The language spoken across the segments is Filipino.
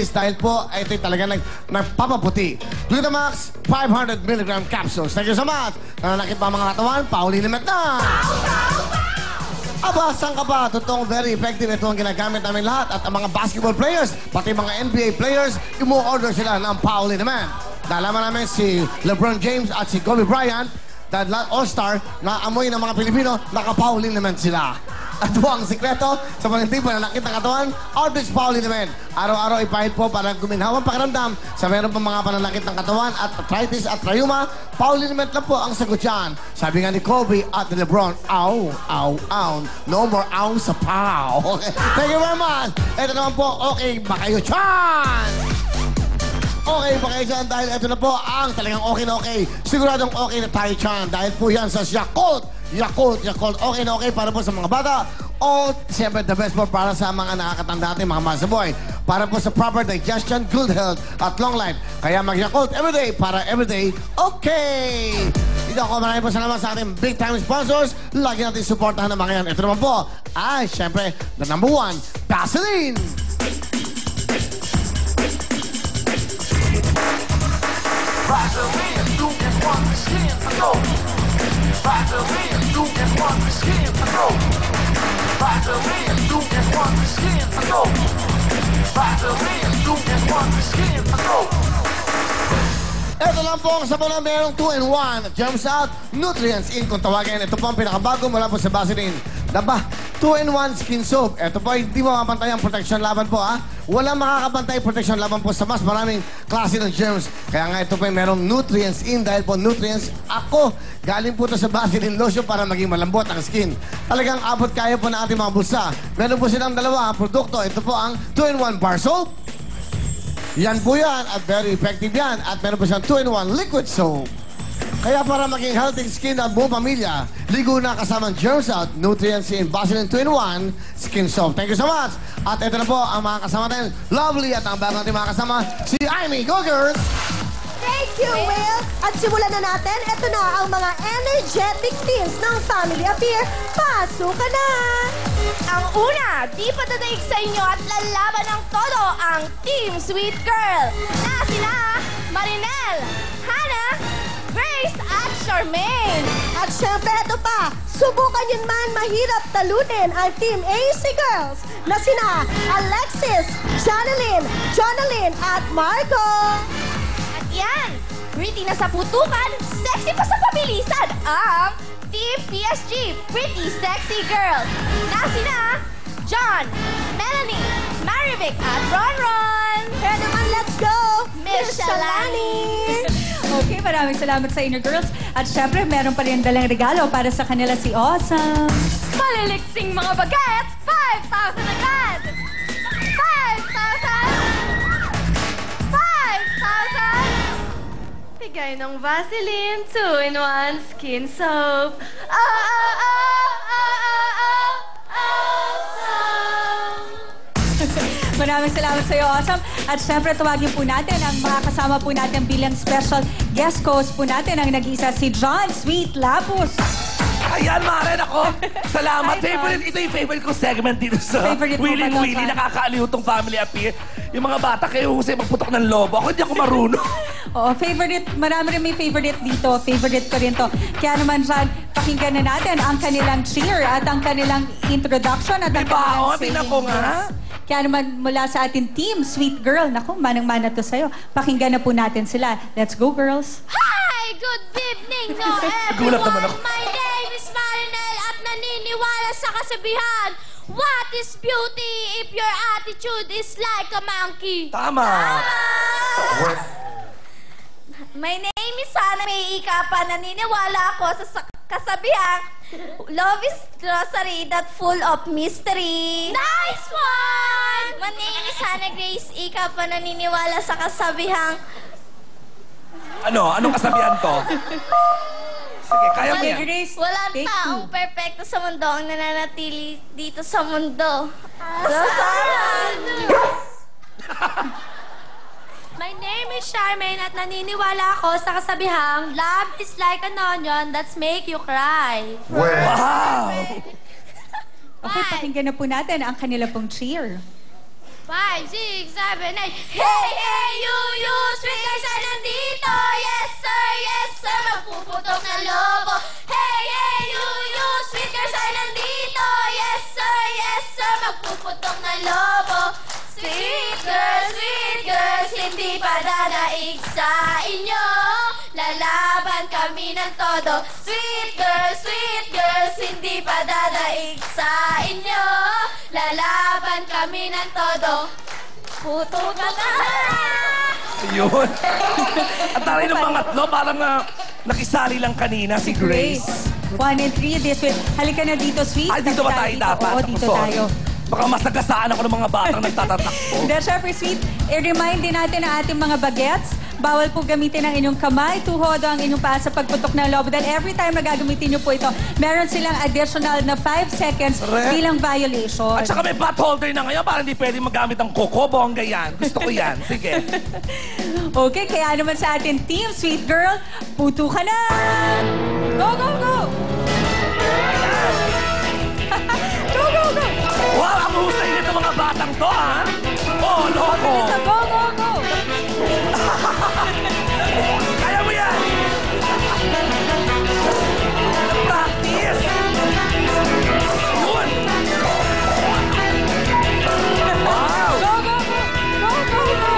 dahil po ito talaga nagpapaputi. Glutamax 500 mg capsules. Thank you so much. Nananakit pa mga katawan, Pauline Limit na. Aba, saan ka ba? Totoong very effective ito ang ginagamit namin lahat. At ang mga basketball players, pati mga NBA players, imu-order sila ng Pauline Limit. Nalaman namin si LeBron James at si Kobe Bryant, dahil all-star na amoy ng mga Pilipino, naka-Pauline Limit sila. At ang sikreto sa mga hindi pananakit ng katawan, Orbis Pauline Limit. Araw-araw ipahid po para guminhawang pakiramdam sa meron pang mga pananakit ng katawan at arthritis at rheuma. Pauline Limit lang po ang sagot dyan. Sabi nga ni Kobe at ni Lebron, ow, ow, ow. No more ow sa pow. Thank you very much. Ito naman po, okay ba kayo dyan? Okay ba kayo dyan? Dahil ito na po ang talagang okay na okay. Siguradong okay na tayo dyan. Dahil po yan sa Yakult. Yakult. Okay na okay para po sa mga bata. O, siyempre, the best po para sa mga nakakatanda natin, mga masaboy. Para po sa proper digestion, good health, at long life. Kaya mag-Yakult everyday para everyday okay! Ito ako, maraming po salamat sa ating big-time sponsors. Lagi natin supportahan ng mga yan. Ito naman po, ay, siyempre, the number one, Vaseline! Vaseline, you can want the skin to go. Vaseline, you can want the skin to go. Vaseline, you can want the skin to go. Vaseline, you can want the skin to go. Ito lang po ang sabon na merong 2-in-1. Germs out, nutrients in. Kung tawagin, ito po ang pinakabago mula po sa Vaseline. Daba, 2-in-1 skin soap. Ito po, hindi mo mapantay ang protection laban po, ha? Walang makakapantay protection laban po sa mas maraming klase ng germs. Kaya nga ito po ay merong nutrients in dahil po nutrients ako. Galing po ito sa Vaseline lotion para maging malambot ang skin. Talagang abot kaya po na ating mga bulsa. Meron po silang dalawa produkto. Ito po ang 2-in-1 bar soap. Yan po yan at very effective yan. At meron po siyang 2-in-1 liquid soap. Kaya para maging healthy skin at buong pamilya, ligo na kasamang germs out, nutrients in Vaseline 2-in-1 skin soap. Thank you so much. At ito na po ang mga kasama natin. Lovely at ang bago natin mga kasama, si Amy. Go, girls! Thank you, Will! At simulan na natin, ito na ang mga energetic teams ng Family Affair. Pasukan na! Ang una, di pa dadaig sa inyo at lalaban ng todo ang Team Sweet Girl na sila Marinel, Hannah, Grace at Charmaine. At syempre, ito pa, subukan yun man mahirap talunin ang Team AC Girls na sina Alexis, Janelyn, Jonalyn at Marco. At yan, pretty na sa putukan, sexy pa sa pabilisan ang Team PSG, Pretty Sexy Girls na sina John, Melanie, Marivic at Ronron. Kaya naman, let's go! Miss Shalani! Okay, maraming salamat sa inyo, girls. At syempre, meron pa rin dalang regalo para sa kanila si Awesome. Maliliksing mga bagets, 5,000 agad! 5,000! 5,000! Bigay ng Vaseline 2-in-1 skin soap. Maraming salamat sa iyo, Awesome. At syempre, tawagin po natin ang mga kasama po natin bilang special guest host po natin ang nag-isa si John Sweet Lapus. Ayan, Maren, ako. Salamat. Hi, Favorite, ito yung favorite ko segment dito sa Favorite mo ba Willy to, Willy. John? Nakakaaliw tong Family Affair. Yung mga bata kayo husay magputok ng lobo. Ako hindi ako marunong. Oo, favorite. Marami rin may favorite dito. Favorite ko rin to. Kaya naman, John, pakinggan na natin ang kanilang cheer at ang kanilang introduction at ang Diba? kanilang O, tingnan ko nga. Kaya naman mula sa ating team, Sweet Girl. Naku, manang-mana to sa'yo. Pakinggan na po natin sila. Let's go, girls. Hi! Good evening to Nagulat naman ako. everyone! My name is Marinel at naniniwala sa kasabihan, what is beauty if your attitude is like a monkey? Tama. My name is Hannah May Ikapa. Naniniwala ako sa kasabihan, love is grocery that full of mystery. Nice one! My name is Hannah Grace Ikapa. Naniniwala sa kasabihang, Ano? Anong kasabihan to? Sige, kaya mo yan. Grace, walang take taong two. perfecto sa mundo ang nananatili dito sa mundo. My name is Charmaine at naniniwala ako sa kasabihang, love is like an onion that's make you cry. Wow! Okay, pakinggan na po natin ang kanila pong cheer. 5, 6, 7, 8. Hey, hey, you, sweet guys ay nandito. Yes, sir, magpuputok na lobo. Hey, hey, you, sweet girls ay nandito. Yes, sir, magpuputok na lobo. Sweet girls, hindi pa dadaig sa inyo. Lalaban kami ng todo. Sweet girls, hindi pa dadaig sa inyo. Lalaban kami ng todo. Putukan na! Yun. At taray ng mga tatlo, parang nakisali lang kanina si Grace. 1 and 3 this week. Halika na dito, Sweet. Ay, dito ba tayo dapat? Oo, dito Sorry. tayo. Baka masagasaan ako ng mga batang nagtatatakbo. Dahil syempre, Sweet, i-remind din natin ang ating mga bagets. Bawal po gamitin ang inyong kamay, tuhod o ang inyong paa sa pagputok ng lobo. Dahil every time na gagamitin nyo po ito, meron silang additional na 5 seconds Correct. bilang violation. At saka may pot holder na ngayon, parang hindi pwede magamit ang koko, bongga yan. Gusto ko yan. Sige. Okay, kaya naman sa ating team, Sweet Girl, puto ka na! Go, go, go! Go, go, go! Wow, ang husay nito mga batang to, ha? Oh, loko! Go, go, go! Kaya mo yan! Practice! Yun! Wow! Go, go, go! Go, go, go!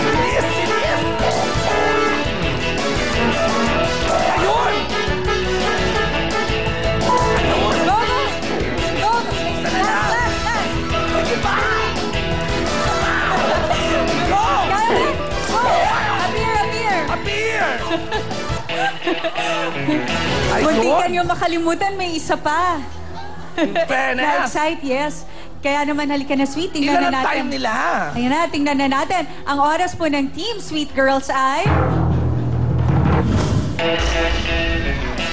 Bilis! Bilis! Ayun! Ayun! Go, go! Go! Sana na! Last, last! Sige pa! Go! Kaya! Go! Appear, appear! Appear! Munti ka Ayun! niyo makalimutan, may isa pa. Fairness! Na-excite, yes. Kaya naman, halika na, Sweet. Tingnan Ilan na ang natin. time nila? Ayan na, tingnan na natin. Ang oras po ng Team Sweet Girls ay...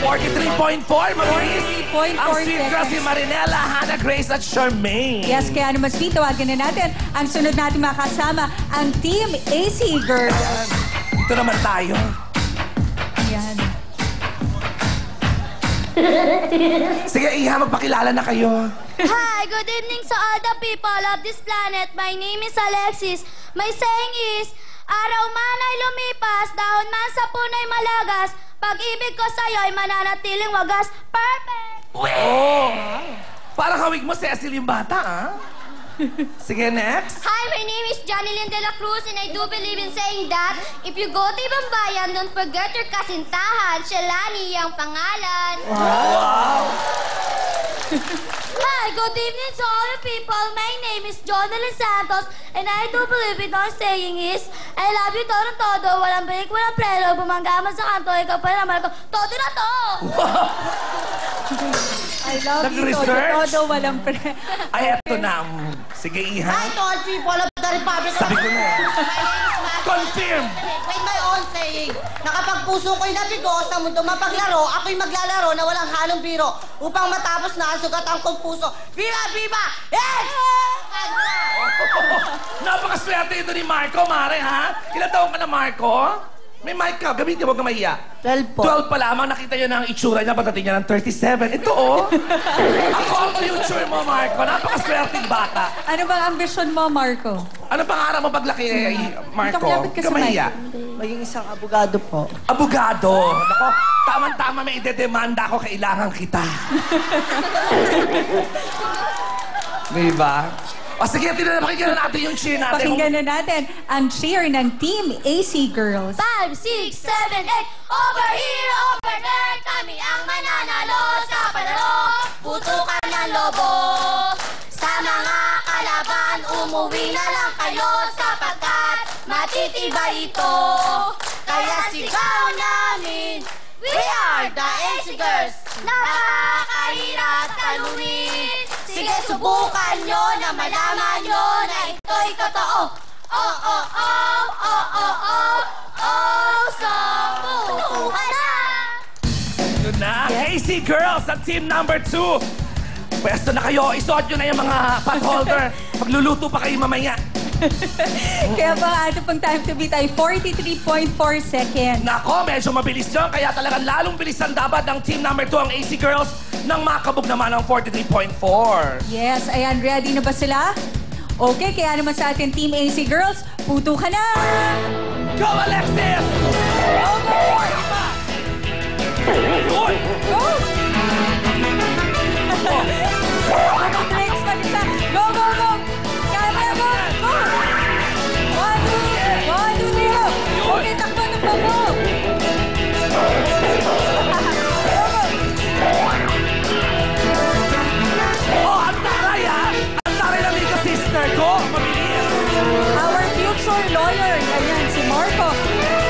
43.4, mabilis! 43.4 Ang sweet girls si seconds. Marinela, Hannah Grace at Charmaine. Yes, kaya naman, Sweet, tawagan na natin ang sunod natin makasama, ang Team AC Girls. Dito naman tayo. Ayan. Sige, Iha, magpakilala na kayo. Hi, good evening sa all the people of this planet. My name is Alexis. My saying is, araw man ay lumipas, dahon man sa punay malagas, pag-ibig ko sa'yo ay mananatiling wagas. Perfect! Oh! Parang hawig mo, Cecil yung bata, ah. Sige, next. Hi, my name is Johnny Lynn de la Cruz and I do believe in saying that if you go to Ibang Bayan, don't forget your kasintahan. Shalani ang pangalan. Wow! Hi, good evening to all the people. My name is Jonalyn Santos and I do believe in our saying is I love you todo todo, walang break, walang prelo, bumangga man sa kanto, ikaw pa naman ako, todo na to! I love you, Nag-research? todo, walang pre. Ay, eto na. Sige, Iha. Hi to all people of the Republic of Sabi ko na. My name is Matt. Confirm! With my own saying, nakapagpuso ko'y nabigo sa mundo mapaglaro, ako'y maglalaro na walang halong biro upang matapos na ang sugatan kong puso. Viva! Viva! Yes! Napakaswerte ito ni Marco, Mare, ha? Ilan taon ka na, Marco? May mic ka. Gamitin mo, mahiya. 12 po. 12 pa lamang. Nakita niyo na ang itsura niya pagdating niya ng 37. Ito, oh. Ako ang future mo, Marco. Napakaswerteng bata. Ano bang ambisyon mo, Marco? Ano pangarap mo paglaki, Marco? Ito, lapit ka sa Kamahiya. Maging isang abogado po. Abogado. Nako, tama-tama may idedemanda ako. Kailangan kita. Diba? O sige, pakinggan natin yung cheer natin. Pakinggan na natin ang cheer ng Team AC Girls. 5, 6, 7, 8, over here, over there, kami ang mananalo sa palaro, putukan ng lobo. Sa mga kalaban, umuwi na lang kayo sapagkat matitibay ito. Kaya sigaw namin, we are the AC Girls, nakakahirap talunin. Sige, subukan nyo na malaman nyo na ito'y totoo. Oh, oh, oh, oh, oh, oh, oh, so putukan na! Yun na. AC Girls at team number 2. Pwesto na kayo. Isuot nyo na yung mga pot holder. Magluluto pa kayo mamaya. Kaya po ang ating pong time to beat ay 43.4 seconds. Nako, medyo mabilis yun. Kaya talagang lalong bilisan dapat ng team number 2, ang AC Girls, nang makabog naman ng 43.4. Yes, ayan, ready na ba sila? Okay, kaya naman sa ating Team AC Girls, puto ka na! Go, Alexis! Go, go! Yun! Go! Go, go, go! Kaya mo na, go! Go! 1, 2, 0! Okay, takbo, takbo mo! Oh, ang taray ah! Ang taray ng Mika sister ko! Mabilis! Our future lawyer, ayan, si Marco.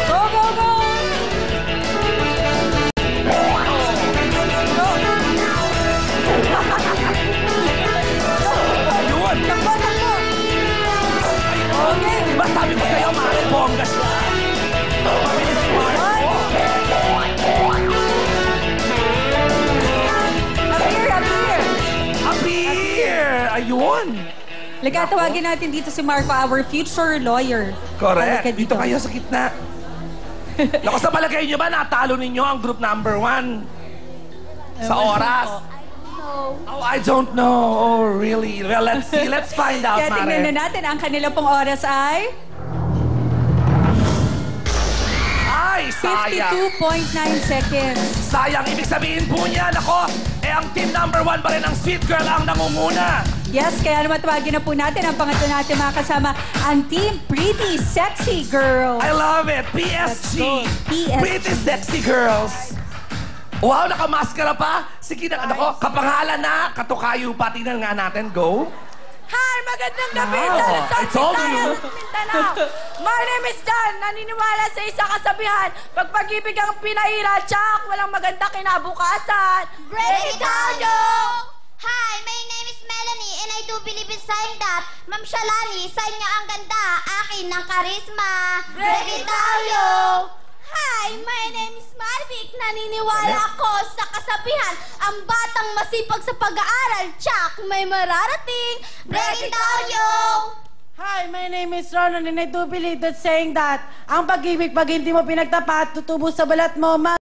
Go, go, go! Ayun! Takbo, takbo! Okay. Diba sabi ko sa'yo, Mare, bongga siya? Mabilis si Marco! Appear, appear! Appear! Ayun! Tawagin natin dito si Marco, our future lawyer. Correct. Halika Dito kayo sa gitna. Naku, sa palagay niyo ba natalo ninyo ang group number 1? Sa oras? Oh, I don't know. Oh, really? Well, let's see. Let's find out, Kaya tingnan na Mare. natin, ang kanila pong oras ay Ay, sayang. 52.9 seconds. Sayang. Ibig sabihin po niya, nako, ang team number 1 pa rin ang Sweet Girl ang nangunguna. Yes, kaya naman tawagin na po natin ang pangatlo natin mga kasama, ang Team Pretty Sexy Girl. I love it. PSG. PSG. Pretty Sexy Girls. Wow, nakamaskara pa. Sige na, nako, kapangalan na, katukayo pa. Tingnan nga natin. Go. Hi! Magandang gabi Wow, sa I Luzon, told you. Visayas, Mindanao. My name is Dan. Naniniwala sa isang kasabihan. Pag pag-ibig ang pinahira, tsak, walang maganda kinabukasan. Break it down, yo! Hi, my name is Melanie and I do believe in saying that. Ma'am Shalani, sa inyo ang ganda, akin ng karisma. Break it down, yo! Hi, my name is Marvic. Naniniwala ako sa kasabihan. Ang batang masipag sa pag-aaral, tsak, may mararating. Break it down, yo! Hi, my name is Ronan and I do believe that saying that ang pag-ibig pag hindi mo pinagtapat, tutubo sa balat mo,